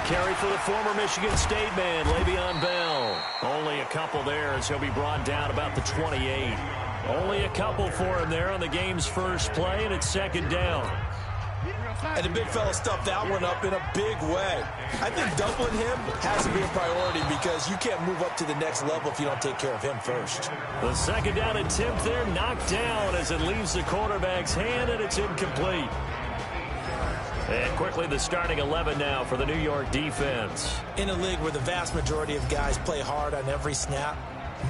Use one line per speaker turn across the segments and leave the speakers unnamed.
carry for the former Michigan State man, Le'Veon Bell. Only a couple there as he'll be brought down about the 28. Only a couple for him there on the game's first play, and it's second down.
And the big fella stuffed that one up in a big way. I think doubling him has to be a priority because you can't move up to the next level if you don't take care of him first.
The second down attempt there knocked down as it leaves the quarterback's hand, and it's incomplete. And quickly the starting 11 now for the New York defense.
In a league where the vast majority of guys play hard on every snap,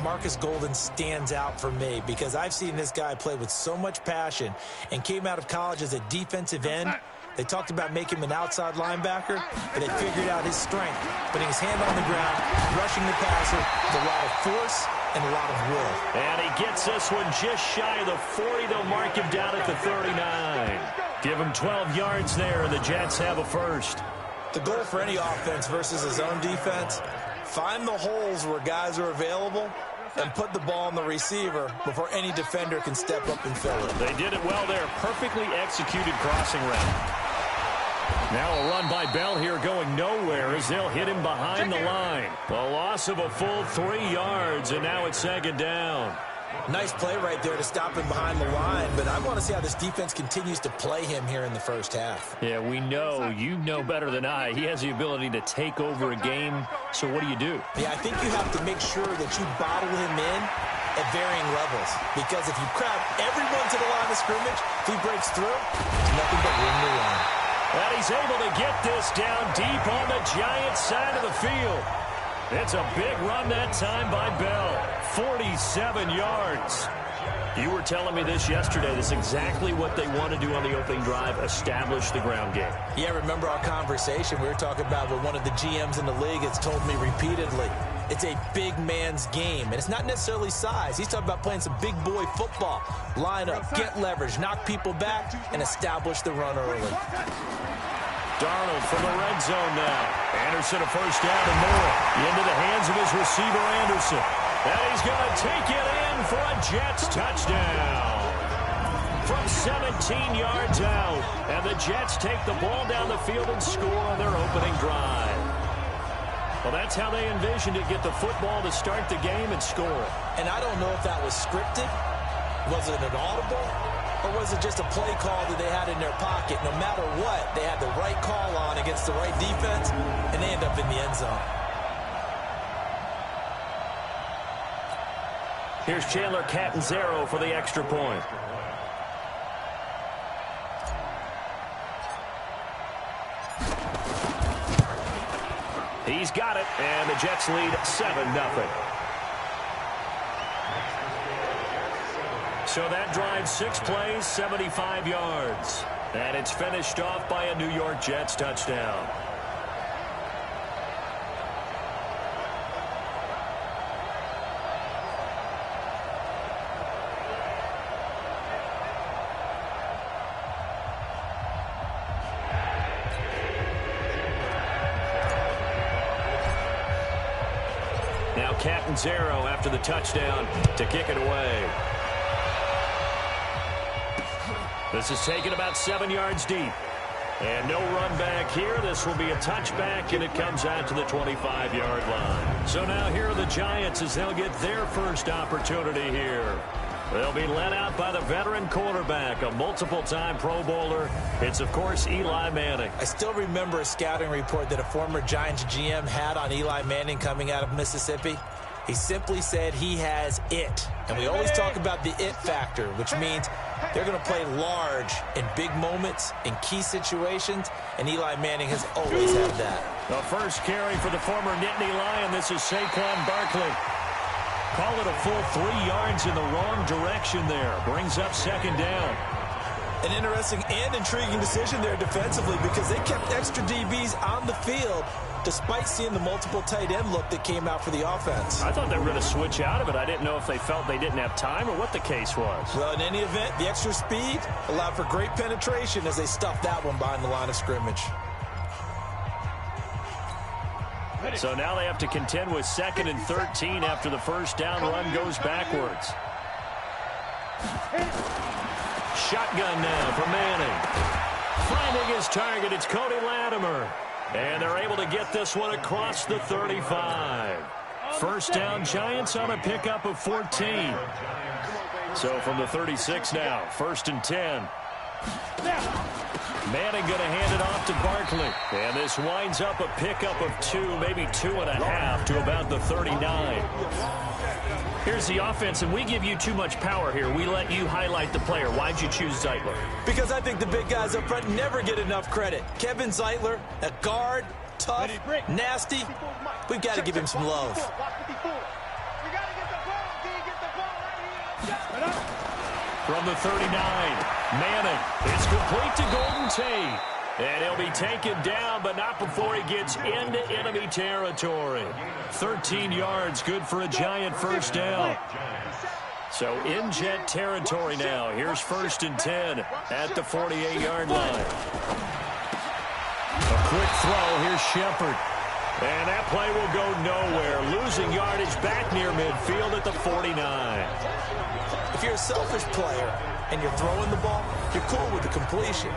Marcus Golden stands out for me because I've seen this guy play with so much passion and came out of college as a defensive end. They talked about making him an outside linebacker, but they figured out his strength, putting his hand on the ground, rushing the passer with a lot of force and a lot of will.
And he gets this one just shy of the 40. They'll mark him down at the 39. Give him 12 yards there, and the Jets have a first.
The goal for any offense versus his own defense, find the holes where guys are available and put the ball on the receiver before any defender can step up and fill it.
They did it well there. Perfectly executed crossing route. Now a run by Bell here going nowhere as they'll hit him behind the line. A loss of a full 3 yards, and now it's second down.
Nice play right there to stop him behind the line, but I want to see how this defense continues to play him here in the first half.
Yeah, we know. You know better than I. He has the ability to take over a game, so what do you do?
Yeah, I think you have to make sure that you bottle him in at varying levels, because if you crowd everyone to the line of scrimmage, if he breaks through, there's nothing but room to run.
And he's able to get this down deep on the Giants side of the field. It's a big run that time by Bell. 47 yards. You were telling me this yesterday. This is exactly what they want to do on the opening drive, establish the ground game.
Yeah, remember our conversation we were talking about with one of the GMs in the league has told me repeatedly. It's a big man's game, and it's not necessarily size. He's talking about playing some big boy football. Line up, get leverage, knock people back, and establish the run early.
Darnold from the red zone now. Anderson a first down and more. Into the hands of his receiver, Anderson. And he's going to take it in for a Jets touchdown. From 17 yards out. And the Jets take the ball down the field and score on their opening drive. Well, that's how they envisioned it. Get the football to start the game and score.
And I don't know if that was scripted. Was it an audible? Or was it just a play call that they had in their pocket? No matter what, they had the right call on against the right defense, and they end up in the end zone.
Here's Chandler Catanzaro for the extra point. He's got it, and the Jets lead 7-0. So that drive, 6 plays, 75 yards. And it's finished off by a New York Jets touchdown. Now Catanzaro after the touchdown to kick it away. This is taken about 7 yards deep. And no run back here. This will be a touchback, and it comes out to the 25-yard line. So now here are the Giants as they'll get their first opportunity here. They'll be led out by the veteran quarterback, a multiple-time Pro Bowler. It's, of course, Eli Manning.
I still remember a scouting report that a former Giants GM had on Eli Manning coming out of Mississippi. He simply said he has it. And we always talk about the it factor, which means they're going to play large in big moments, in key situations, and Eli Manning has always had that.
The first carry for the former Nittany Lion. This is Saquon Barkley. Call it a full 3 yards in the wrong direction there. Brings up second down.
An interesting and intriguing decision there defensively because they kept extra DBs on the field despite seeing the multiple tight end look that came out for the offense.
I thought they were going to switch out of it. I didn't know if they felt they didn't have time or what the case was.
Well, in any event, the extra speed allowed for great penetration as they stuffed that one behind the line of scrimmage.
So now they have to contend with 2nd and 13 after the first down run goes backwards. Shotgun now for Manning. Finding his target, it's Cody Latimer. And they're able to get this one across the 35. First down, Giants on a pickup of 14. So from the 36 now, 1st and 10. Manning going to hand it off to Barkley. And this winds up a pickup of 2, maybe 2.5 to about the 39.
Here's the offense, and we give you too much power here. We let you highlight the player. Why'd you choose Zeitler?
Because I think the big guys up front never get enough credit. Kevin Zeitler, a guard, tough, nasty. We've got to give him some love.
From the 39, Manning. It's complete to Golden Tate. And he'll be taken down, but not before he gets into enemy territory. 13 yards, good for a Giant first down. So in Jet territory now. Here's 1st and 10 at the 48-yard line. A quick throw. Here's Shepard. And that play will go nowhere. Losing yardage back near midfield at the 49.
If you're a selfish player and you're throwing the ball, you're cool with the completion.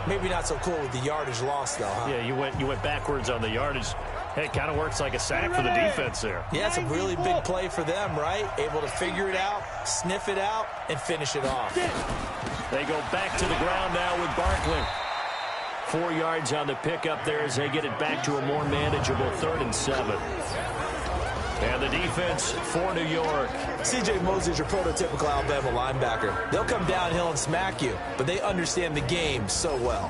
Maybe not so cool with the yardage loss, though, huh?
Yeah, you went backwards on the yardage. Hey, it kind of works like a sack for the defense there.
Yeah, it's a really big play for them, right? Able to figure it out, sniff it out, and finish it off.
They go back to the ground now with Barkley. 4 yards on the pickup there as they get it back to a more manageable 3rd and 7. And the defense for New York.
C.J. Mosley's your prototypical Alabama linebacker. They'll come downhill and smack you, but they understand the game so well.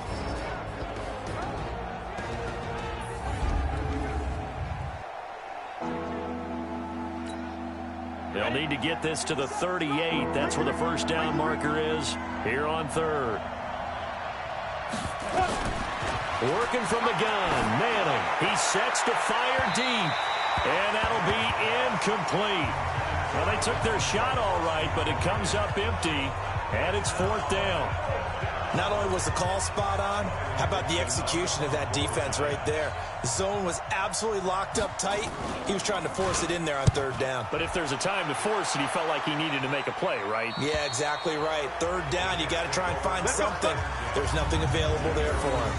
They'll need to get this to the 38. That's where the first down marker is here on 3rd. Working from the gun, Manning. He sets to fire deep. And that'll be incomplete. Well, they took their shot all right, but it comes up empty, and it's 4th down.
Not only was the call spot on, how about the execution of that defense right there? The zone was absolutely locked up tight. He was trying to force it in there on 3rd down.
But if there's a time to force it, he felt like he needed to make a play, right?
Yeah, exactly right. 3rd down, you got to try and find something. There's nothing available there for him.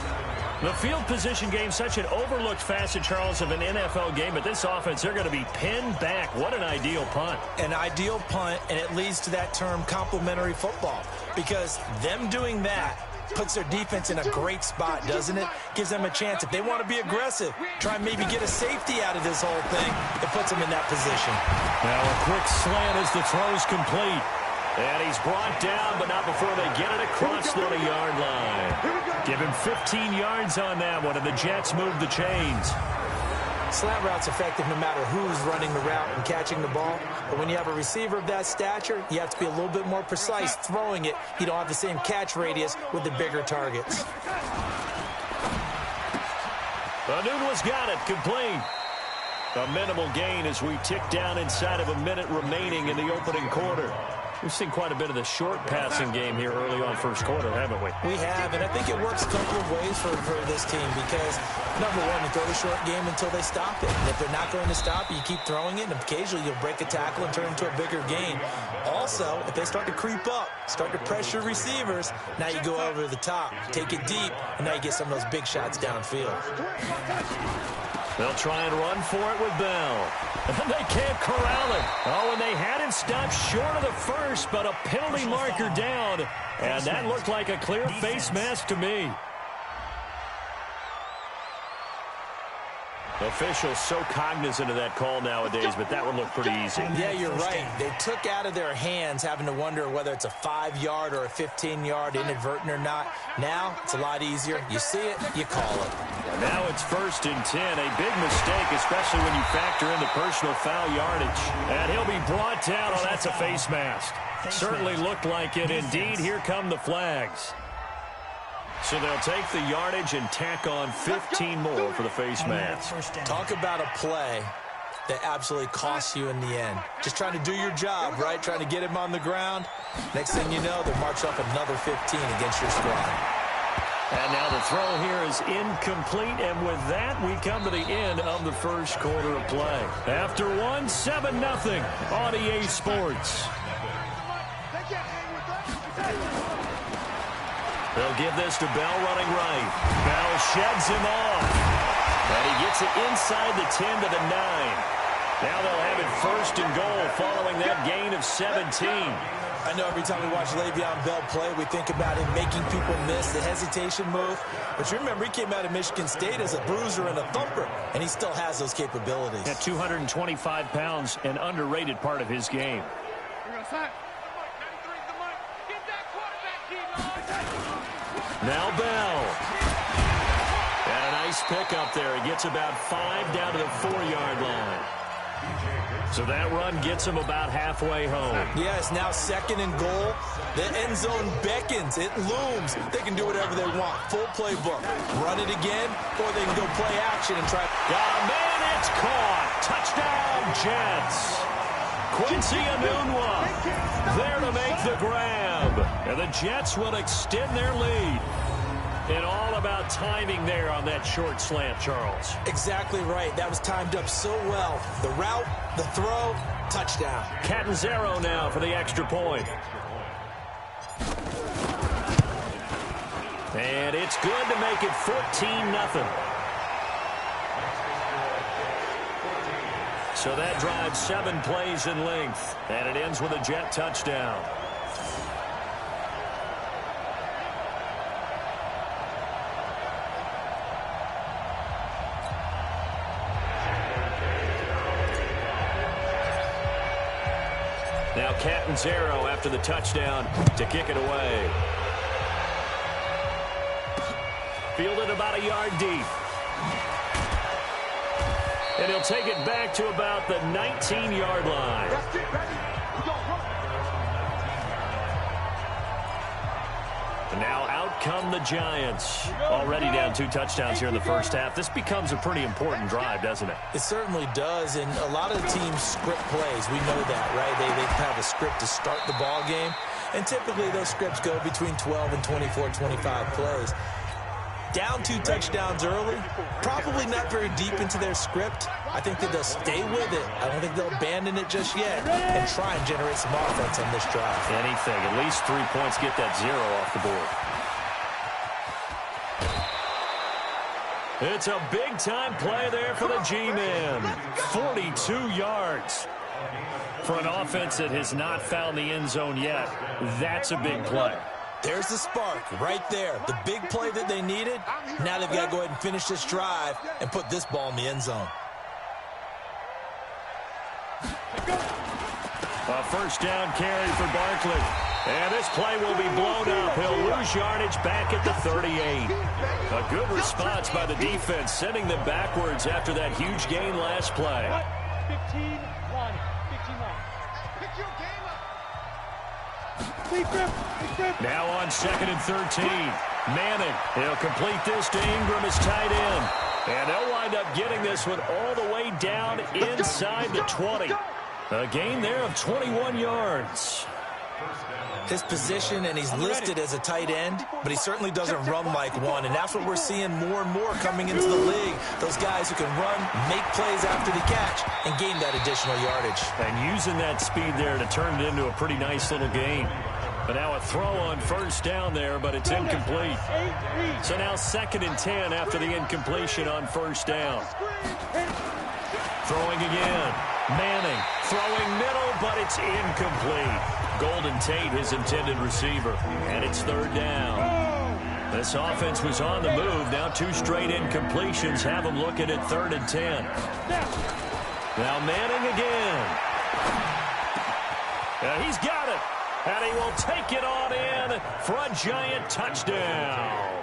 The field position game, such an overlooked facet, Charles, of an NFL game. But this offense, they're going to be pinned back. What an ideal punt.
An ideal punt, and it leads to that term complementary football. Because them doing that puts their defense in a great spot, doesn't it? Gives them a chance. If they want to be aggressive, try and maybe get a safety out of this whole thing, it puts them in that position.
Now a quick slant as the throw's complete. And he's brought down, but not before they get it across the 20-yard line. Give him 15 yards on that one, and the Jets move the chains.
Slant route's effective no matter who's running the route and catching the ball. But when you have a receiver of that stature, you have to be a little bit more precise throwing it. You don't have the same catch radius with the bigger targets.
Anunwa's got it, complete. A minimal gain as we tick down inside of a minute remaining in the opening quarter. We've seen quite a bit of the short passing game here early on first quarter, haven't we?
We have, and I think it works a couple of ways for this team because, number one, you throw the short game until they stop it. And if they're not going to stop it, you keep throwing it, and occasionally you'll break a tackle and turn it into a bigger gain. Also, if they start to creep up, start to pressure receivers, now you go over the top, take it deep, and now you get some of those big shots downfield.
They'll try and run for it with Bell. And they can't corral it. Oh, and they had him stopped short of the first, but a penalty marker down. And that looked like a clear face mask to me. Officials so cognizant of that call nowadays, but that one looked pretty easy.
Yeah, you're right. They took out of their hands having to wonder whether it's a 5-yard or a 15-yard inadvertent or not. Now, it's a lot easier. You see it, you call it.
Now it's 1st and 10. A big mistake, especially when you factor in the personal foul yardage. And he'll be brought down. Oh, that's a face mask. Certainly looked like it. Indeed, here come the flags. So they'll take the yardage and tack on 15 more for the face mask.
Talk about a play that absolutely costs you in the end. Just trying to do your job, right? Trying to get him on the ground. Next thing you know, they'll march up another 15 against your squad.
And now the throw here is incomplete, and with that, we come to the end of the first quarter of play. After one, 7-0 on EA Sports. They'll give this to Bell running right. Bell sheds him off.
gets it inside the 10 to the 9. Now they'll have it first and goal following that gain of 17.
I know every time we watch Le'Veon Bell play, we think about him making people miss the hesitation move. But you remember, he came out of Michigan State as a bruiser and a thumper, and he still has those capabilities.
At 225 pounds, an underrated part of his game. Now Bell. And a nice pickup there. He gets about 5 down to the 4-yard line. So that run gets him about halfway home.
Yeah, it's now second and goal. The end zone beckons. It looms. They can do whatever they want. Full playbook. Run it again, or they can go play action and try.
Got a man, it's caught. Touchdown, Jets. Quincy Enunwa there to make the grab. And the Jets will extend their lead. And all about timing there on that short slant, Charles.
Exactly right. That was timed up so well. The route, the throw, touchdown.
Catanzaro now for the extra point. And it's good to make it 14-0. So that drives 7 plays in length. And it ends with a Jet touchdown. Now Catanzaro after the touchdown to kick it away. Fielded about a yard deep. And he'll take it back to about the 19-yard line. And now out come the Giants. Already down 2 touchdowns here in the first half. This becomes a pretty important drive, doesn't it?
It certainly does, and a lot of the teams script plays. We know that, right? They have a script to start the ball game, and typically those scripts go between 12 and 24, 25 plays. Down 2 touchdowns early, probably not very deep into their script. I think that they'll stay with it. I don't think they'll abandon it just yet and try and generate some offense on this drive.
Anything. At least 3 points, get that 0 off the board. It's a big-time play there for the G-Man. 42 yards. For an offense that has not found the end zone yet, that's a big play.
There's the spark right there. The big play that they needed. Now they've got to go ahead and finish this drive and put this ball in the end zone.
A first down carry for Barkley. And this play will be blown up. He'll lose yardage back at the 38. A good response by the defense, sending them backwards after that huge gain last play.
15-1. 15-1. Pick your game up.
Now on 2nd and 13. Manning, he'll complete this to Ingram as tight end. And they'll wind up getting this one all the way down inside the 20. A gain there of 21 yards.
His position, and he's listed as a tight end, but he certainly doesn't run like one, and that's what we're seeing more and more coming into the league. Those guys who can run, make plays after the catch, and gain that additional yardage.
And using that speed there to turn it into a pretty nice little gain. But now a throw on first down there, but it's incomplete. So now 2nd and 10 after the incompletion on first down. Throwing again. Manning throwing middle, but it's incomplete. Golden Tate, his intended receiver. And it's 3rd down. This offense was on the move. Now 2 straight incompletions have them looking at 3rd and 10. Now Manning again. He's got it. And he will take it on in for a Giant touchdown.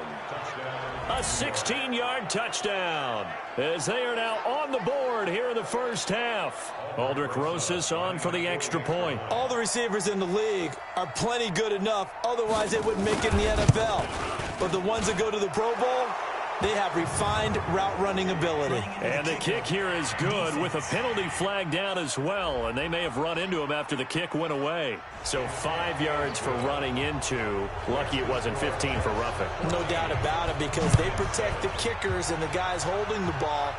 A 16-yard touchdown as they are now on the board here in the first half. Aldrich Rosas on for the extra point.
All the receivers in the league are plenty good enough. Otherwise, they wouldn't make it in the NFL. But the ones that go to the Pro Bowl, they have refined route running ability.
And the kick here is good with a penalty flag down as well. And they may have run into him after the kick went away. So 5 yards for running into. Lucky it wasn't 15 for roughing.
No doubt about it, because they protect the kickers and the guys holding the ball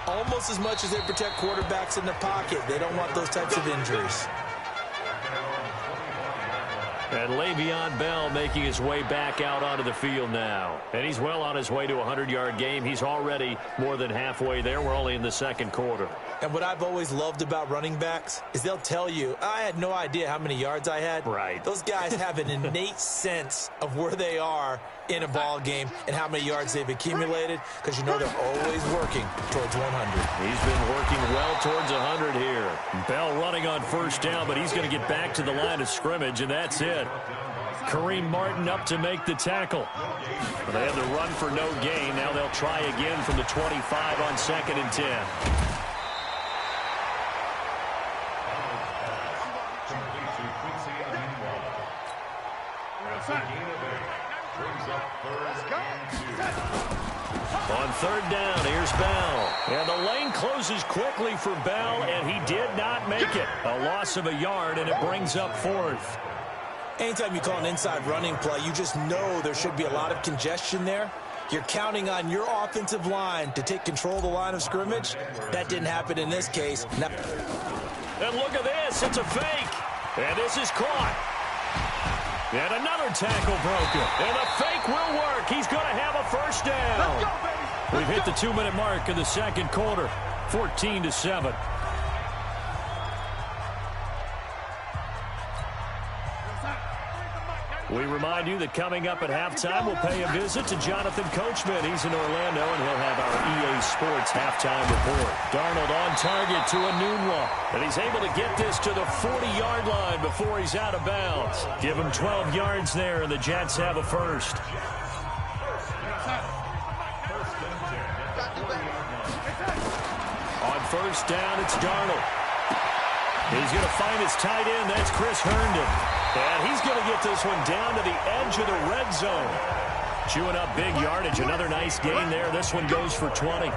almost as much as they protect quarterbacks in the pocket. They don't want those types of injuries.
And Le'Veon Bell making his way back out onto the field now. And he's well on his way to a 100-yard game. He's already more than halfway there. We're only in the second quarter.
And what I've always loved about running backs is they'll tell you, I had no idea how many yards I had.
Right.
Those guys have an innate sense of where they are in a ball game and how many yards they've accumulated, because you know they're always working towards 100.
He's been working well towards 100 here. Bell running on first down, but he's going to get back to the line of scrimmage, and that's it. Kareem Martin up to make the tackle. But they had the run for no gain. Now they'll try again from the 25 on 2nd and 10. On 3rd down, here's Bell. And the lane closes quickly for Bell, and he did not make it. A loss of a yard, and it brings up 4th.
Anytime you call an inside running play, you just know there should be a lot of congestion there. You're counting on your offensive line to take control of the line of scrimmage. That didn't happen in this case. Now,
and look at this. It's a fake. And this is caught. And another tackle broken. And the fake will work. He's going to have a first down.
Let's go, baby.
We've hit the 2-minute mark of the second quarter. 14-7. We remind you that coming up at halftime, we'll pay a visit to Jonathan Coachman. He's in Orlando, and he'll have our EA Sports halftime report. Darnold on target to a noon walk, and he's able to get this to the 40-yard line before he's out of bounds. Give him 12 yards there, and the Jets have a first. On first down, it's Darnold. He's going to find his tight end. That's Chris Herndon. And he's going to get this one down to the edge of the red zone. Chewing up big yardage. Another nice gain there. This one goes for 20.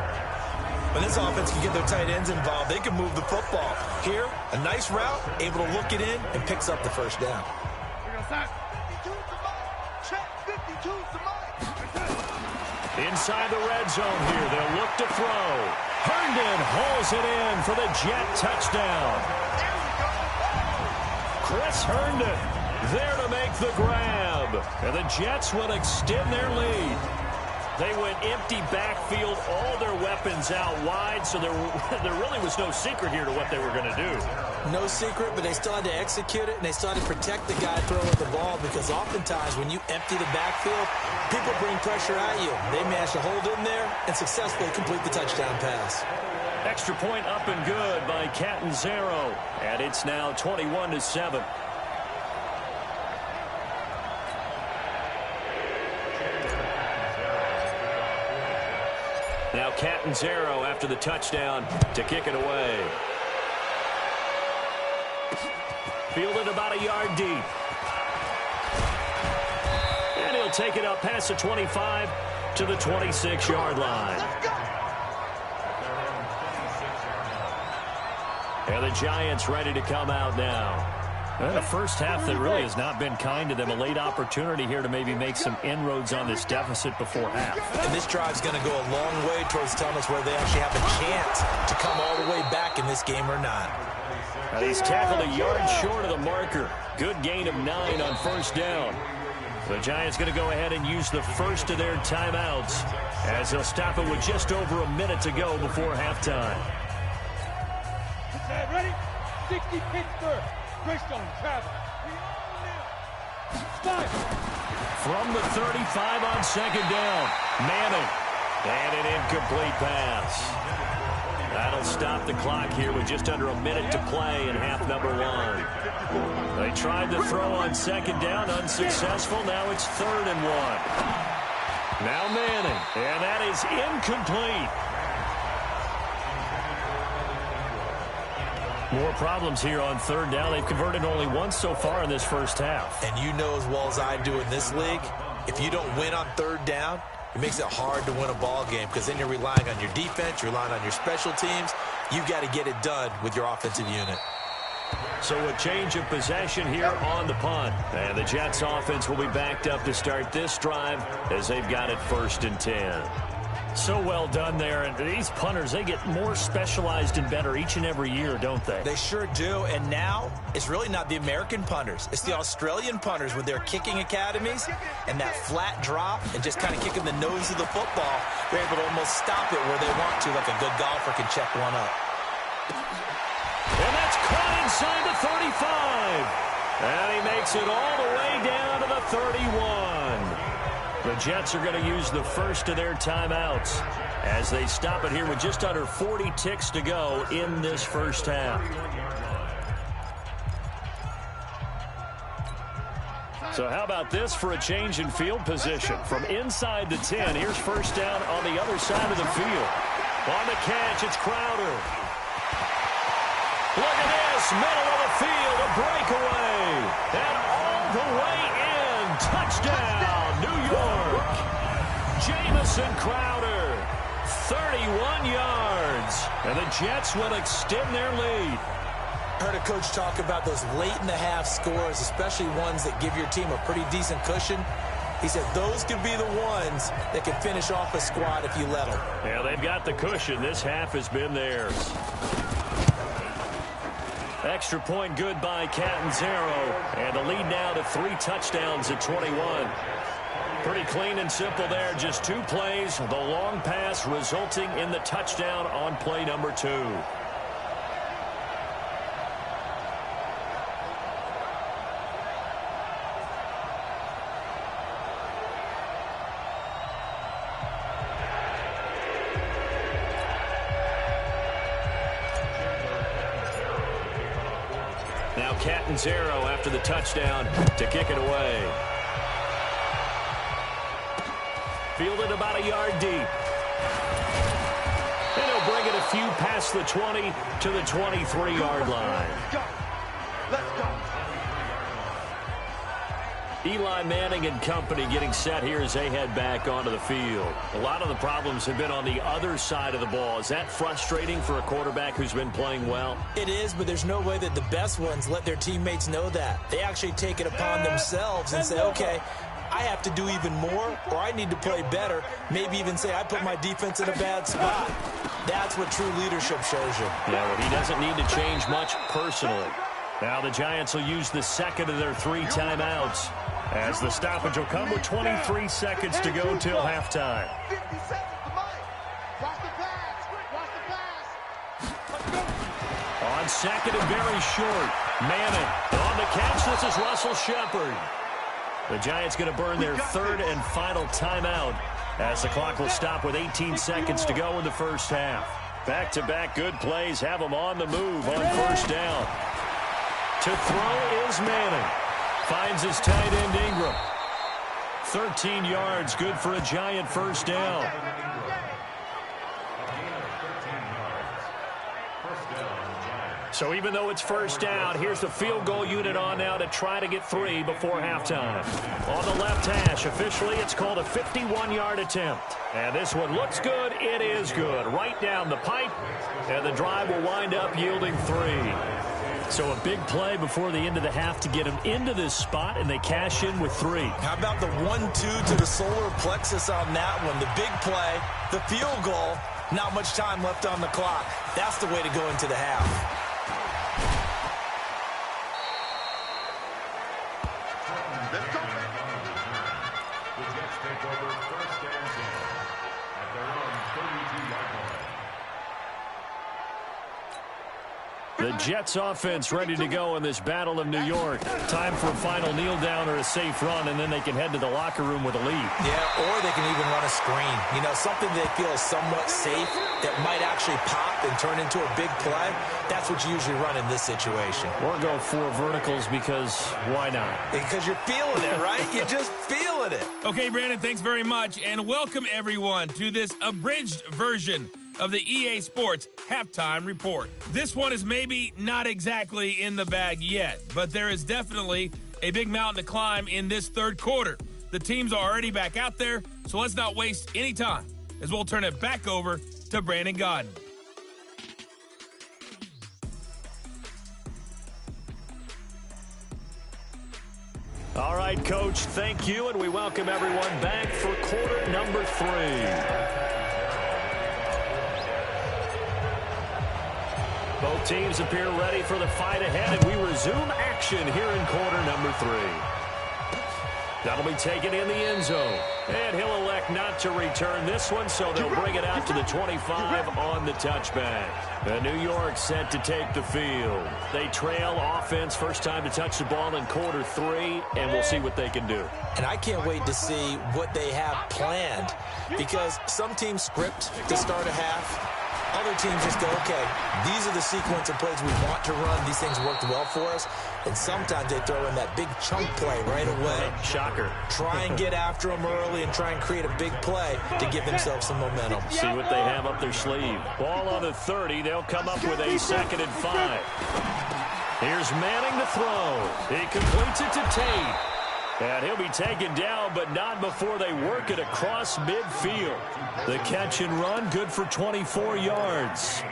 when this offense can get their tight ends involved, they can move the football. Here, a nice route, able to look it in, and picks up the first down.
Inside the red zone here, they'll look to throw. Herndon hauls it in for the Jet touchdown. Chris Herndon there to make the grab. And the Jets will extend their lead. They went empty backfield, all their weapons out wide, so there really was no secret here to what they were going to do.
No secret, but they still had to execute it, and they still had to protect the guy throwing the ball, because oftentimes when you empty the backfield, people bring pressure at you. They managed to hold in there and successfully complete the touchdown pass.
Extra point up and good by Catanzaro, and it's now 21-7. Now Catanzaro after the touchdown to kick it away. Fielded about a yard deep. And he'll take it up past the 25 to the 26-yard line. And the Giants ready to come out now. And a first half that really has not been kind to them. A late opportunity here to maybe make some inroads on this deficit before half.
And this drive's going to go a long way towards telling us whether they actually have a chance to come all the way back in this game or not.
And he's tackled a yard short of the marker. Good gain of 9 on first down. The Giants going to go ahead and use the first of their timeouts as they'll stop it with just over a minute to go before halftime.
Ready? 60 Pittsburgh. Greystone, travel. Stop.
From the 35 on second down, Manning. And an incomplete pass. That'll stop the clock here with just under a minute to play in half number 1. They tried to throw on second down, unsuccessful. Now it's 3rd and 1. Now Manning, and that is incomplete. More problems here on 3rd down. They've converted only once so far in this first half.
And you know as well as I do in this league, if you don't win on 3rd down, it makes it hard to win a ball game, because then you're relying on your defense, you're relying on your special teams. You've got to get it done with your offensive unit.
So a change of possession here on the punt. And the Jets offense will be backed up to start this drive as they've got it 1st and 10. So well done there. And these punters, they get more specialized and better each and every year, don't they?
They sure do. And now it's really not the American punters. It's the Australian punters with their kicking academies and that flat drop and just kind of kicking the nose of the football. They're able to almost stop it where they want to, like a good golfer can check one up.
And that's caught inside the 35. And he makes it all the way down to the 31. The Jets are going to use the first of their timeouts as they stop it here with just under 40 ticks to go in this first half. So how about this for a change in field position? From inside the 10, here's first down on the other side of the field. On the catch, it's Crowder. Look at this, middle of the field, a breakaway. And all the way in, touchdown, New York. Jamison Crowder, 31 yards. And the Jets will extend their lead.
Heard a coach talk about those late-in-the-half scores, especially ones that give your team a pretty decent cushion. He said those could be the ones that can finish off a squad if you let them.
Yeah, they've got the cushion. This half has been theirs. Extra point good by Catanzaro. And the lead now to 3 touchdowns at 21. Pretty clean and simple there. Just 2 plays. The long pass resulting in the touchdown on play number 2. Now Catanzaro after the touchdown to kick it away. Fielded about a yard deep. And he'll bring it a few past the 20 to the 23-yard line.
Let's go.
Eli Manning and company getting set here as they head back onto the field. A lot of the problems have been on the other side of the ball. Is that frustrating for a quarterback who's been playing well?
It is, but there's no way that the best ones let their teammates know that. They actually take it upon themselves and say, okay, I have to do even more, or I need to play better. Maybe even say I put my defense in a bad spot. That's what true leadership shows you.
Yeah, well, he doesn't need to change much personally. Now the Giants will use the second of their 3 timeouts, as the stoppage will come with 23 seconds to go till halftime.
50 seconds to mine. Watch the pass. Watch the pass. Let's go.
On second and very short. Manning on the catch. This is Russell Shepard. The Giants going to burn their 3rd and final timeout as the clock will stop with 18 seconds to go in the first half. Back-to-back good plays have them on the move on first down. To throw is Manning. Finds his tight end Ingram. 13 yards, good for a Giant first down. So even though it's first down, here's the field goal unit on now to try to get 3 before halftime. On the left hash, officially it's called a 51-yard attempt. And this one looks good. It is good. Right down the pipe. And the drive will wind up yielding 3. So a big play before the end of the half to get them into this spot, and they cash in with 3.
How about the 1-2 to the solar plexus on that one? The big play, the field goal, not much time left on the clock. That's the way to go into the half.
Let's go.
The Jets take over first and 10 at their own 32-yard line.
The Jets offense ready to go in this Battle of New York. Time for a final kneel down or a safe run, and then they can head to the locker room with a lead.
Yeah, or they can even run a screen. You know, something they feel is somewhat safe that might actually pop and turn into a big play. That's what you usually run in this situation.
Or go 4 verticals because why not?
Because you're feeling it, right? You're just feeling it.
Okay, Brandon, thanks very much, and welcome everyone to this abridged version of the EA Sports Halftime Report. This one is maybe not exactly in the bag yet, but there is definitely a big mountain to climb in this third quarter. The teams are already back out there, so let's not waste any time as we'll turn it back over to Brandon Godden.
All right, Coach, thank you, and we welcome everyone back for quarter number 3. Both teams appear ready for the fight ahead, and we resume action here in quarter number 3. That'll be taken in the end zone. And he'll elect not to return this one, so they'll bring it out to the 25 on the touchback. New York set to take the field. They trail offense, first time to touch the ball in quarter 3, and we'll see what they can do.
And I can't wait to see what they have planned, because some teams script to start a half. Other teams just go, okay, these are the sequence of plays we want to run. These things worked well for us. And sometimes they throw in that big chunk play right away.
Shocker.
Try and get after them early and try and create a big play to give themselves some momentum.
See what they have up their sleeve. Ball on the 30. They'll come up with a 2nd and 5. Here's Manning to throw. He completes it to Tate. And he'll be taken down, but not before they work it across midfield. The catch and run, good for 24 yards.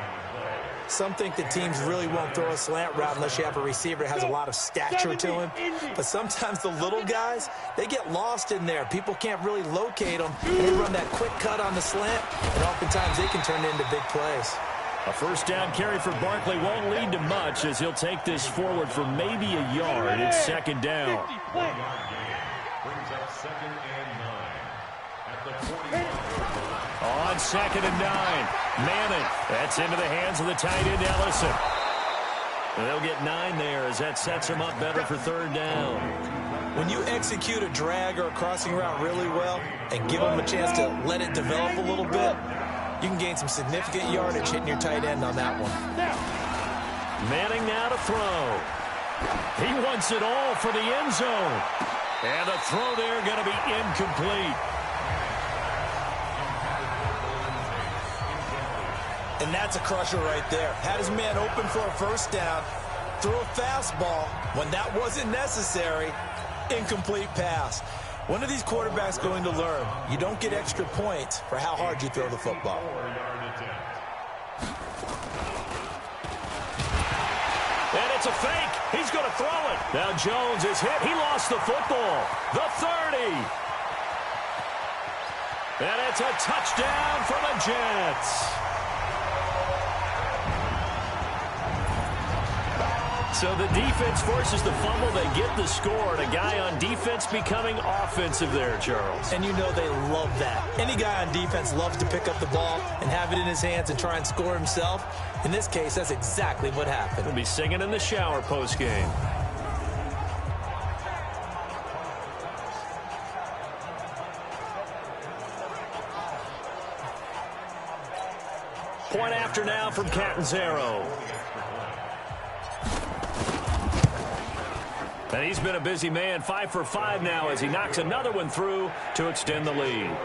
Some think the teams really won't throw a slant route unless you have a receiver that has a lot of stature to him. But sometimes the little guys, they get lost in there. People can't really locate them. They run that quick cut on the slant, and oftentimes they can turn it into big plays.
A first down carry for Barkley won't lead to much as he'll take this forward for maybe a yard. It's 2nd down.
Brings up 2nd and 9 at the 41.
On 2nd and 9, Manning. That's into the hands of the tight end, Ellison. And they'll get 9 there as that sets them up better for 3rd down.
When you execute a drag or a crossing route really well and give them a chance to let it develop a little bit, you can gain some significant yardage hitting your tight end on that one.
Manning now to throw. He wants it all for the end zone. And the throw there going to be incomplete.
And that's a crusher right there. Had his man open for a first down, threw a fastball when that wasn't necessary. Incomplete pass. When are these quarterbacks going to learn? You don't get extra points for how hard you throw the football.
And it's a fake. He's going to throw it. Now Jones is hit. He lost the football. The 30. And it's a touchdown for the Jets. So the defense forces the fumble. They get the score. And a guy on defense becoming offensive there, Charles.
And you know they love that. Any guy on defense loves to pick up the ball and have it in his hands and try and score himself. In this case, that's exactly what happened.
He'll be singing in the shower post-game. Point after now from Catanzaro. And he's been a busy man, 5 for 5 now as he knocks another one through to extend the lead.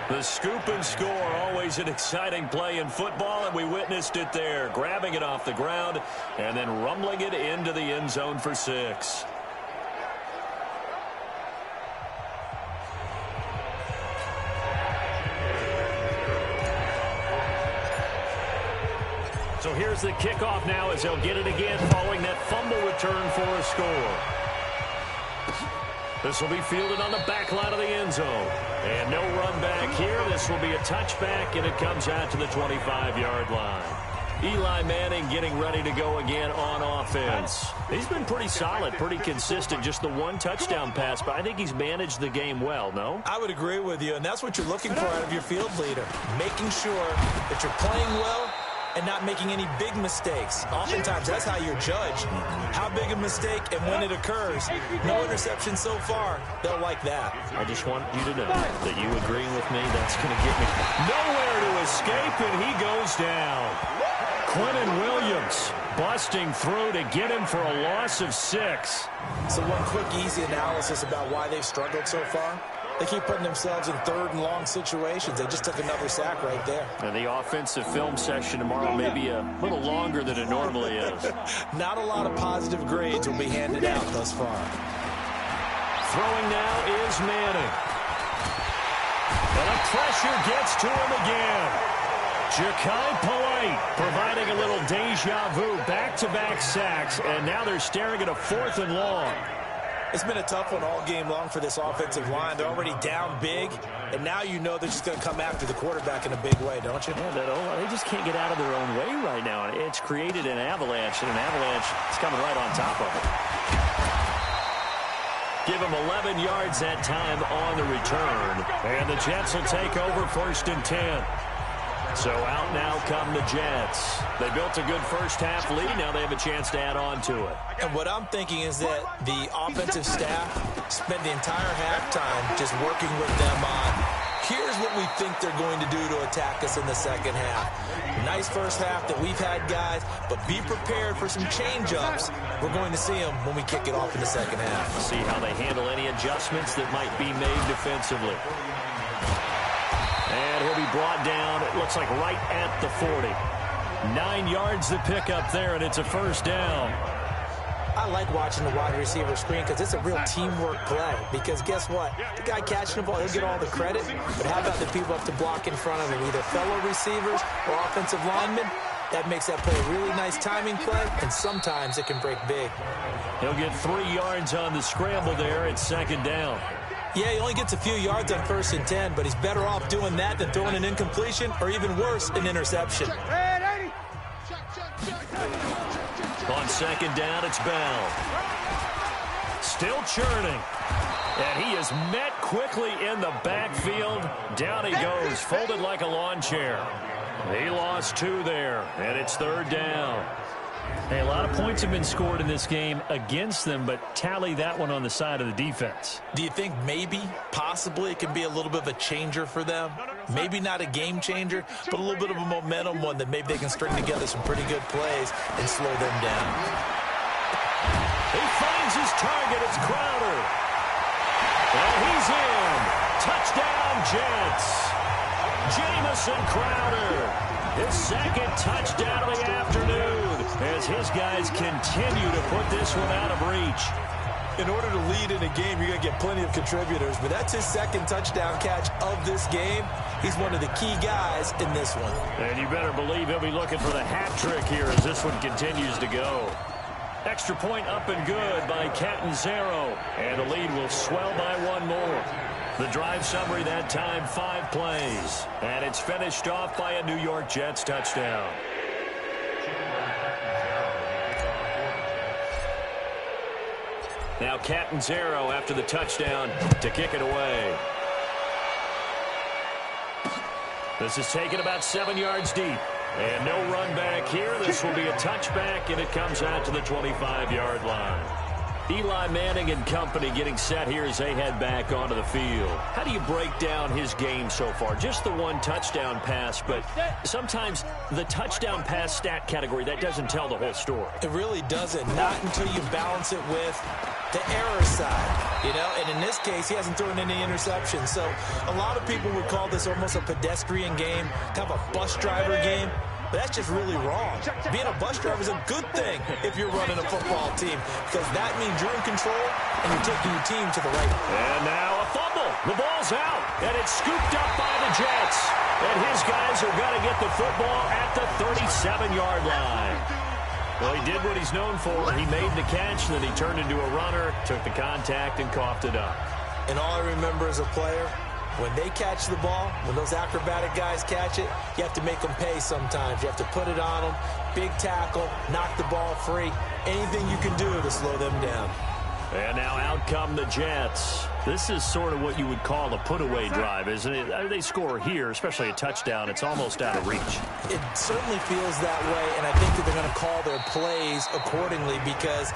The scoop and score, always an exciting play in football, and we witnessed it there, grabbing it off the ground and then rumbling it into the end zone for 6. So here's the kickoff now as they'll get it again following that fumble return for a score. This will be fielded on the back line of the end zone. And no run back here. This will be a touchback, and it comes out to the 25-yard line. Eli Manning getting ready to go again on offense. He's been pretty solid, pretty consistent, just the one touchdown pass, but I think he's managed the game well, no?
I would agree with you, and that's what you're looking for out of your field leader, making sure that you're playing well and not making any big mistakes. Oftentimes, that's how you're judged. How big a mistake and when it occurs. No interception so far. They'll like that.
I just want you to know that you agreeing with me, that's going to get me nowhere to escape, and he goes down. Quentin Williams busting through to get him for a loss of 6.
So one quick, easy analysis about why they've struggled so far. They keep putting themselves in 3rd and long situations. They just took another sack right there.
And the offensive film session tomorrow may be a little longer than it normally is.
Not a lot of positive grades will be handed out thus far.
Throwing now is Manning. And a pressure gets to him again. Ja'Kai Polite providing a little deja vu, back-to-back sacks, and now they're staring at a 4th and long.
It's been a tough one all game long for this offensive line. They're already down big, and now you know they're just going to come after the quarterback in a big way, don't you?
Yeah, they just can't get out of their own way right now. It's created an avalanche, and an avalanche is coming right on top of it. Give them 11 yards that time on the return, and the Jets will take over 1st and 10. So out now come the Jets. They built a good first half lead. Now they have a chance to add on to it.
And what I'm thinking is that the offensive staff spent the entire halftime just working with them on, here's what we think they're going to do to attack us in the second half. Nice first half that we've had, guys, but be prepared for some change-ups. We're going to see them when we kick it off in the second half.
See how they handle any adjustments that might be made defensively. And he'll be brought down, it looks like right at the 40. 9 yards to pick up there, and it's a first down.
I like watching the wide receiver screen because it's a real teamwork play. Because guess what? The guy catching the ball, he'll get all the credit. But how about the people up to block in front of him, either fellow receivers or offensive linemen? That makes that play a really nice timing play, and sometimes it can break big.
He'll get 3 yards on the scramble there. It's 2nd down.
Yeah, he only gets a few yards on 1st and 10, but he's better off doing that than throwing an incompletion or even worse, an interception.
On 2nd down, it's Bell. Still churning. And he is met quickly in the backfield. Down he goes, folded like a lawn chair. He lost 2 there, and it's 3rd down.
Hey, a lot of points have been scored in this game against them, but tally that one on the side of the defense.
Do you think maybe, possibly, it can be a little bit of a changer for them? Maybe not a game changer, but a little bit of a momentum one that maybe they can string together some pretty good plays and slow them down.
He finds his target. It's Crowder. And he's in. Touchdown, Jets. Jamison Crowder. His 2nd touchdown of the afternoon as his guys continue to put this one out of reach.
In order to lead in a game, you're going to get plenty of contributors, but that's his 2nd touchdown catch of this game. He's one of the key guys in this one.
And you better believe he'll be looking for the hat trick here as this one continues to go. Extra point up and good by Catanzaro, and the lead will swell by 1 more. The drive summary that time, 5 plays. And it's finished off by a New York Jets touchdown. Now Catanzaro after the touchdown to kick it away. This is taken about 7 yards deep. And no run back here. This will be a touchback, and it comes out to the 25-yard line. Eli Manning and company getting set here as they head back onto the field. How do you break down his game so far? Just the 1 touchdown pass, but sometimes the touchdown pass stat category, that doesn't tell the whole story.
It really doesn't, not until you balance it with the error side, you know, and in this case, he hasn't thrown any interceptions. So a lot of people would call this almost a pedestrian game, kind of a bus driver game. But that's just really wrong. Being a bus driver is a good thing if you're running a football team, because that means you're in control and you're taking your team to the right.
And now a fumble. The ball's out, and it's scooped up by the Jets. And his guys are going to get the football at the 37-yard line. Well, he did what he's known for. He made the catch, then he turned into a runner, took the contact, and coughed it up.
And all I remember as a player, when they catch the ball, when those acrobatic guys catch it, you have to make them pay sometimes. You have to put it on them, big tackle, knock the ball free. Anything you can do to slow them down.
And now out come the Jets. This is sort of what you would call a put-away drive, isn't it? They score here, especially a touchdown. It's almost out of reach.
It certainly feels that way, and I think that they're going to call their plays accordingly, because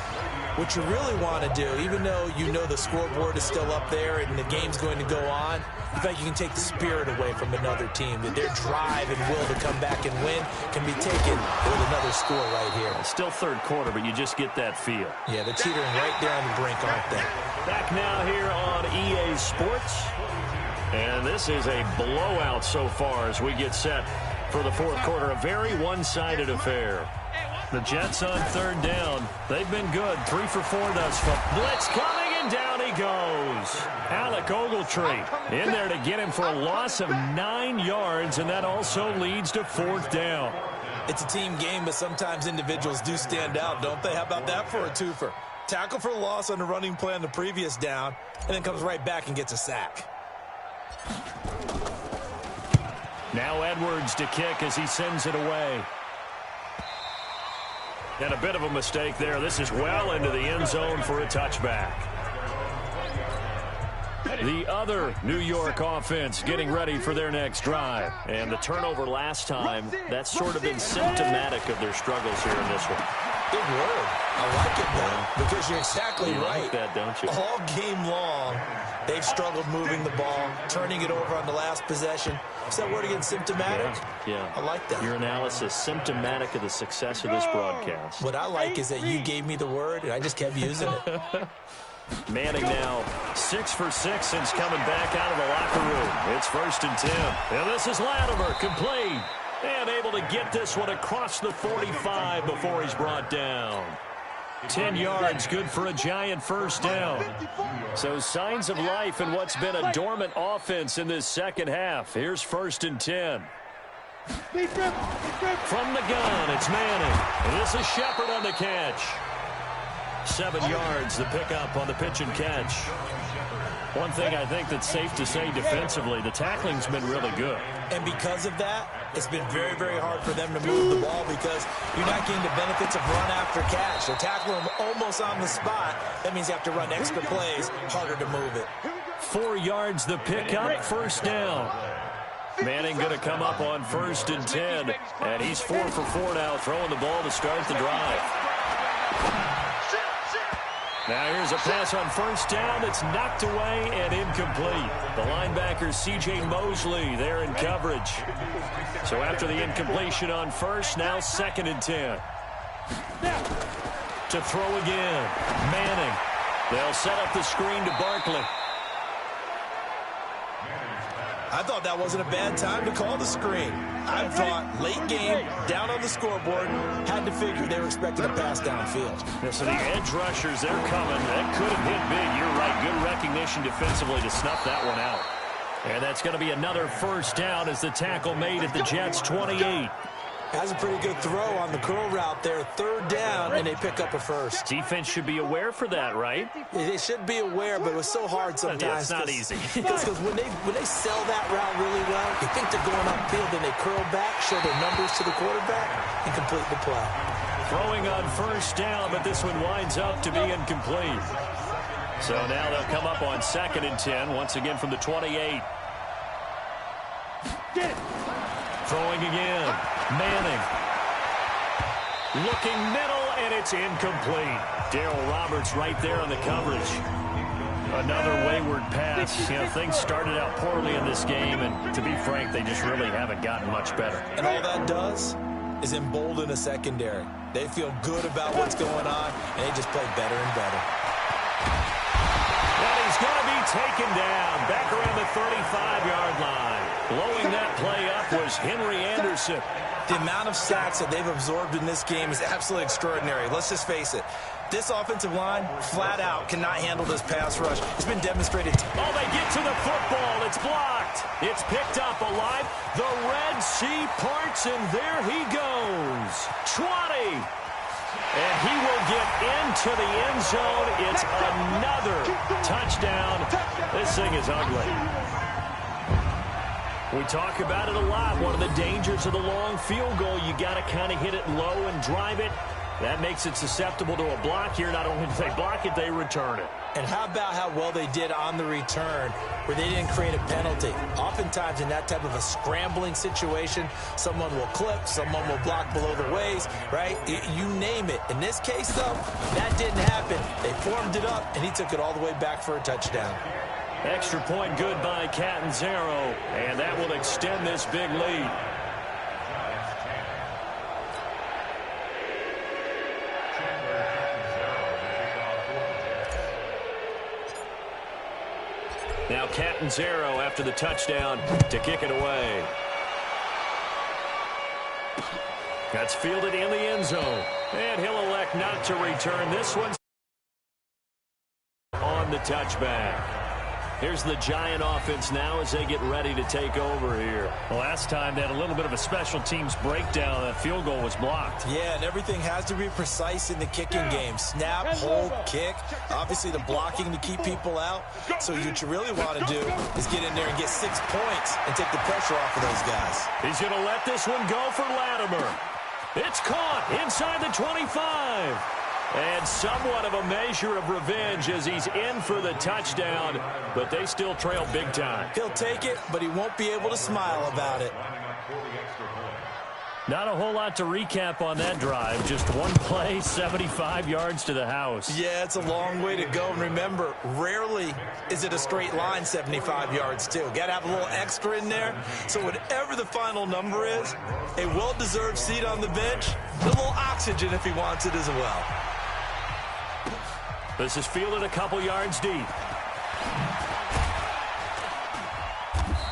what you really want to do, even though you know the scoreboard is still up there and the game's going to go on, you think you can take the spirit away from another team, that their drive and will to come back and win can be taken with another score right here.
It's still 3rd quarter, but you just get that feel.
Yeah, they're teetering right there on the brink, aren't they?
Back now here on EA Sports. And this is a blowout so far as we get set for the 4th quarter. A very one-sided affair.
The Jets on 3rd down. They've been good. 3 for 4 thus far.
Blitz coming, and down he goes. Alec Ogletree in there to get him for a loss of 9 yards, and that also leads to 4th down.
It's a team game, but sometimes individuals do stand out, don't they? How about that for a twofer? Tackle for loss on the running play on the previous down, and then comes right back and gets a sack.
Now Edwards to kick as he sends it away. And a bit of a mistake there. This is well into the end zone for a touchback. The other New York offense getting ready for their next drive. And the turnover last time, that's sort of been symptomatic of their struggles here in this one.
Good word. I like it, though, because you're exactly right.
Like that, don't you?
All game long, they've struggled moving the ball, turning it over on the last possession. Is that word again, symptomatic?
Yeah.
I like that.
Your analysis, symptomatic of the success of this broadcast.
What I like is that you gave me the word, and I just kept using it.
Manning now 6 for 6 since coming back out of the locker room. It's 1st and 10. And this is Latimer, complete. And able to get this one across the 45 before he's brought down. 10 yards, good for a giant first down. So signs of life in what's been a dormant offense in this second half. Here's 1st and 10. From the gun, it's Manning. And this is Shepard on the catch. 7 yards, the pickup on the pitch and catch. One thing I think that's safe to say defensively, the tackling's been really good.
And because of that, it's been very, very hard for them to move the ball because you're not getting the benefits of run after catch. They're tackling them almost on the spot. That means you have to run extra plays, harder to move it.
4 yards, the pickup, first down. Manning going to come up on 1st and 10. And he's 4 for 4 now, throwing the ball to start the drive. Now here's a pass on 1st down that's knocked away and incomplete. The linebacker C.J. Mosley there in coverage. So after the incompletion on 1st, now 2nd and 10. To throw again, Manning. They'll set up the screen to Barkley.
I thought that wasn't a bad time to call the screen. I thought late game, down on the scoreboard, had to figure they were expecting a pass downfield.
Yeah, so the edge rushers, they're coming. That could have hit big. You're right. Good recognition defensively to snuff that one out. And that's going to be another first down as the tackle made at the Jets' 28.
Has a pretty good throw on the curl route there. 3rd down, and they pick up a first.
Defense should be aware for that, right?
They should be aware, but it was so hard sometimes.
Yeah, it's not easy.
Because when they sell that route really well, you think they're going upfield, then they curl back, show their numbers to the quarterback, and complete the play.
Throwing on 1st down, but this one winds up to be incomplete. So now they'll come up on 2nd and 10, once again from the 28.
Get it.
Throwing again. Manning. Looking middle, and it's incomplete. Darrell Roberts right there on the coverage. Another wayward pass. You know, things started out poorly in this game, and to be frank, they just really haven't gotten much better.
And all that does is embolden a secondary. They feel good about what's going on, and they just play better and better.
And he's going to be taken down back around the 35-yard line. Blowing that play up was Henry Anderson.
The amount of sacks that they've absorbed in this game is absolutely extraordinary. Let's just face it. This offensive line, flat out, cannot handle this pass rush. It's been demonstrated.
Oh, they get to the football. It's blocked. It's picked up alive. The Red Sea parts, and there he goes. 20. And he will get into the end zone. It's another touchdown. This thing is ugly. We talk about it a lot. One of the dangers of the long field goal, you got to kind of hit it low and drive it. That makes it susceptible to a block here. Not only do they block it, they return it.
And how about how well they did on the return where they didn't create a penalty? Oftentimes in that type of a scrambling situation, someone will clip, someone will block below the waist, right? You name it. In this case, though, that didn't happen. They formed it up, and he took it all the way back for a touchdown.
Extra point good by Catanzaro, and that will extend this big lead. Now Catanzaro after the touchdown to kick it away. That's fielded in the end zone, and he'll elect not to return this one on the touchback. Here's the Giant offense now as they get ready to take over here.
Last time they had a little bit of a special teams breakdown. That field goal was blocked.
Yeah, and everything has to be precise in the kicking game. Snap, hold, kick. Obviously the blocking to keep people out. So what you really want to do is get in there and get 6 points and take the pressure off of those guys.
He's going to let this one go for Latimer. It's caught inside the 25. And somewhat of a measure of revenge as he's in for the touchdown, but they still trail big time.
He'll take it, but he won't be able to smile about it.
Not a whole lot to recap on that drive. Just one play, 75 yards to the house.
Yeah, it's a long way to go. And remember, rarely is it a straight line 75 yards, too. Got to have a little extra in there. So whatever the final number is, a well-deserved seat on the bench, a little oxygen if he wants it as well.
This is fielded a couple yards deep.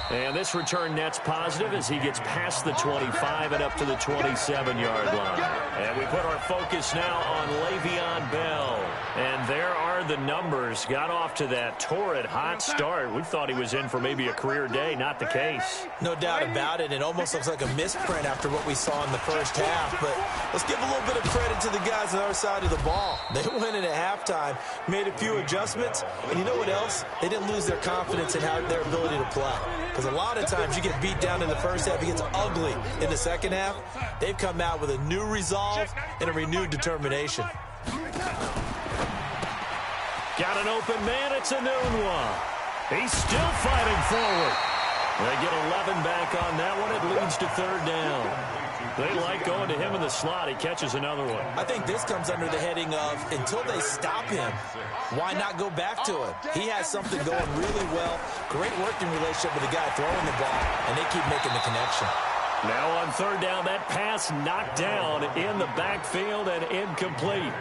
And this return net's positive as he gets past the 25 and up to the 27-yard line. And we put our focus now on Le'Veon Bell. And there are the numbers. Got off to that torrid hot start. We thought he was in for maybe a career day. Not the case.
No doubt about it. It almost looks like a misprint after what we saw in the first half. But let's give a little bit of credit to the guys on the other side of the ball. They went in at halftime, made a few adjustments. And you know what else? They didn't lose their confidence in their ability to play. Because a lot of times you get beat down in the first half, it gets ugly in the second half. They've come out with a new resolve and a renewed determination.
Got an open man, it's a noon one. He's still fighting forward. They get 11 back on that one. It leads to third down. They like going to him in the slot. He catches another one.
I think this comes under the heading of, until they stop him, why not go back to him? He has something going really well. Great working relationship with the guy throwing the ball, and they keep making the connection.
Now on third down, that pass knocked down in the backfield and incomplete.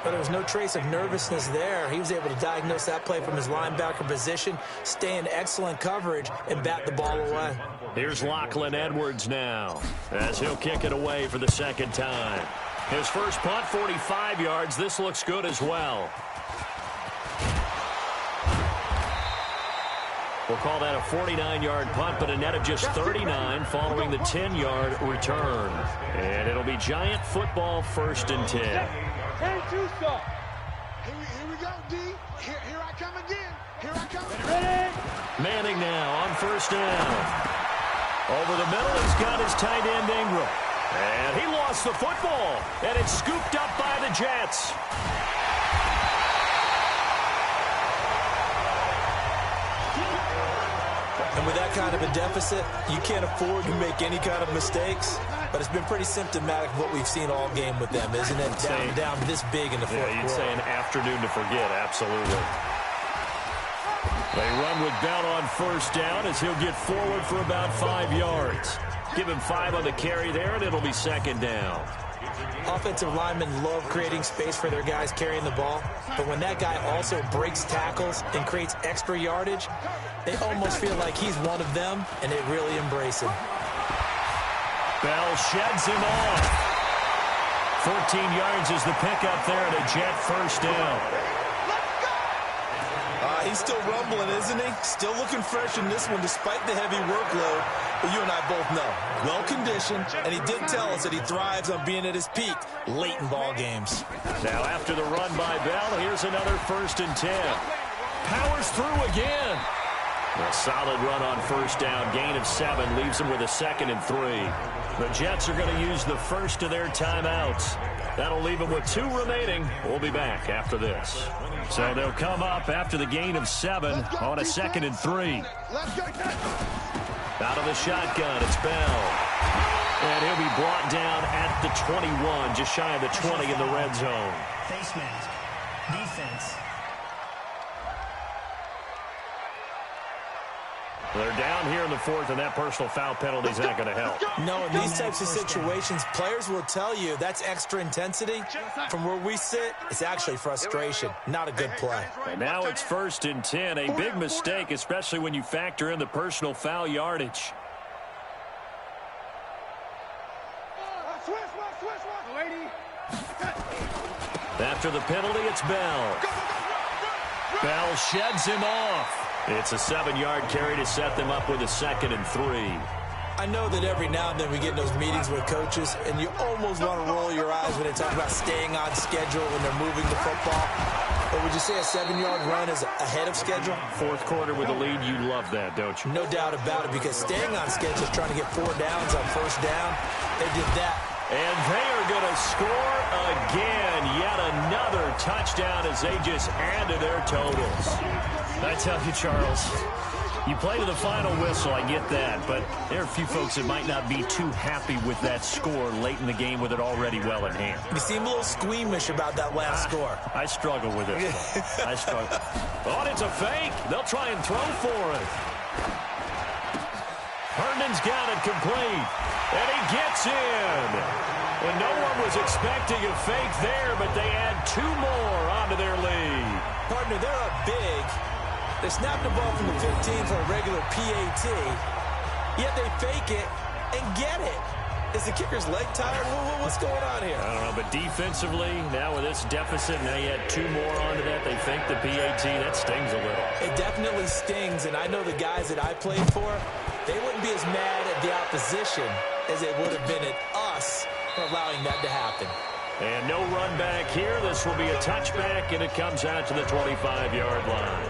But there was no trace of nervousness there. He was able to diagnose that play from his linebacker position, stay in excellent coverage, and bat the ball away.
Here's Lachlan Edwards now as he'll kick it away for the second time. His first punt, 45 yards. This looks good as well. We'll call that a 49-yard punt, but a net of just 39 following the 10-yard return. And it'll be Giant football, 1st and 10.
Here we go, D. Here I come again. Here I come. Ready?
Manning now on 1st down. Over the middle, he's got his tight end Ingram. And he lost the football. And it's scooped up by the Jets.
And with that kind of a deficit, you can't afford to make any kind of mistakes. But it's been pretty symptomatic of what we've seen all game with them, isn't it? Down this big in the fourth quarter.
You'd say an afternoon to forget, absolutely. They run with Bell on 1st down as he'll get forward for about 5 yards. Give him 5 on the carry there, and it'll be 2nd down.
Offensive linemen love creating space for their guys carrying the ball. But when that guy also breaks tackles and creates extra yardage, they almost feel like he's one of them, and they really embrace him.
Bell sheds him off. 14 yards is the pickup there at a Jet 1st down.
He's still rumbling, isn't he? Still looking fresh in this one despite the heavy workload. But you and I both know, well-conditioned, and he did tell us that he thrives on being at his peak late in ball games.
Now after the run by Bell, here's another 1st and 10. Powers through again. A solid run on 1st down. Gain of 7 leaves them with a 2nd and 3. The Jets are going to use the first of their timeouts. That'll leave them with 2 remaining. We'll be back after this. So they'll come up after the gain of 7 on a 2nd and 3. Out of the shotgun, it's Bell. And he'll be brought down at the 21, just shy of the 20 in the red zone.
Face mask. Defense.
They're down here in the 4th, and that personal foul penalty is not going to help.
No, in these types of situations, players will tell you that's extra intensity. From where we sit, it's actually frustration, not a good play.
And now it's 1st and 10, a big mistake, especially when you factor in the personal foul yardage. After the penalty, it's Bell. Bell sheds him off. It's a 7-yard carry to set them up with a 2nd and 3.
I know that every now and then we get in those meetings with coaches, and you almost want to roll your eyes when they talk about staying on schedule when they're moving the football. But would you say a 7-yard run is ahead of schedule?
Fourth quarter with a lead, you love that, don't you?
No doubt about it, because staying on schedule is trying to get 4 downs on first down. They did that.
And they are going to score again. Yet another touchdown as they just add to their totals.
I tell you, Charles, you play to the final whistle, I get that, but there are a few folks that might not be too happy with that score late in the game with it already well in hand.
You seem a little squeamish about that last score.
I struggle with it. I struggle.
Oh, and it's a fake. They'll try and throw for it. Herndon's got it complete, and he gets in. And no one was expecting a fake there, but they add 2 more onto their lead.
Partner, they're up big. They snap the ball from the 15 for a regular PAT, yet they fake it and get it. Is the kicker's leg tired? What's going on here?
I don't know, but defensively, now with this deficit, now you add 2 more onto that. They fake the PAT. That stings a little.
It definitely stings, and I know the guys that I played for, they wouldn't be as mad at the opposition as they would have been at us for allowing that to happen.
And no run back here. This will be a touchback, and it comes out to the 25-yard line.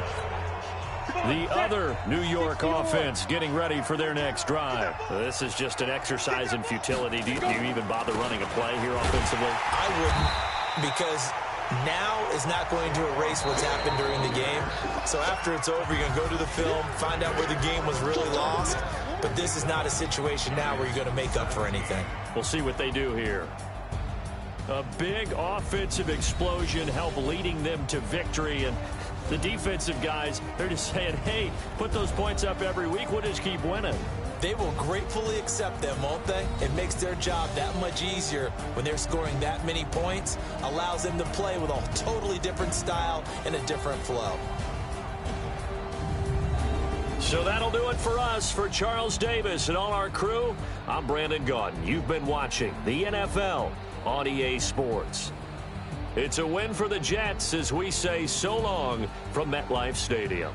The other New York offense getting ready for their next drive.
This is just an exercise in futility. Do you even bother running a play here offensively?
I wouldn't, because now is not going to erase what's happened during the game. So after it's over, you're going to go to the film, find out where the game was really lost. But this is not a situation now where you're going to make up for anything.
We'll see what they do here. A big offensive explosion helped leading them to victory, and the defensive guys, they're just saying, hey, put those points up every week. We'll just keep winning.
They will gratefully accept them, won't they? It makes their job that much easier when they're scoring that many points. Allows them to play with a totally different style and a different flow.
So that'll do it for us. For Charles Davis and all our crew, I'm Brandon Gaudin. You've been watching the NFL on EA Sports. It's a win for the Jets as we say so long from MetLife Stadium.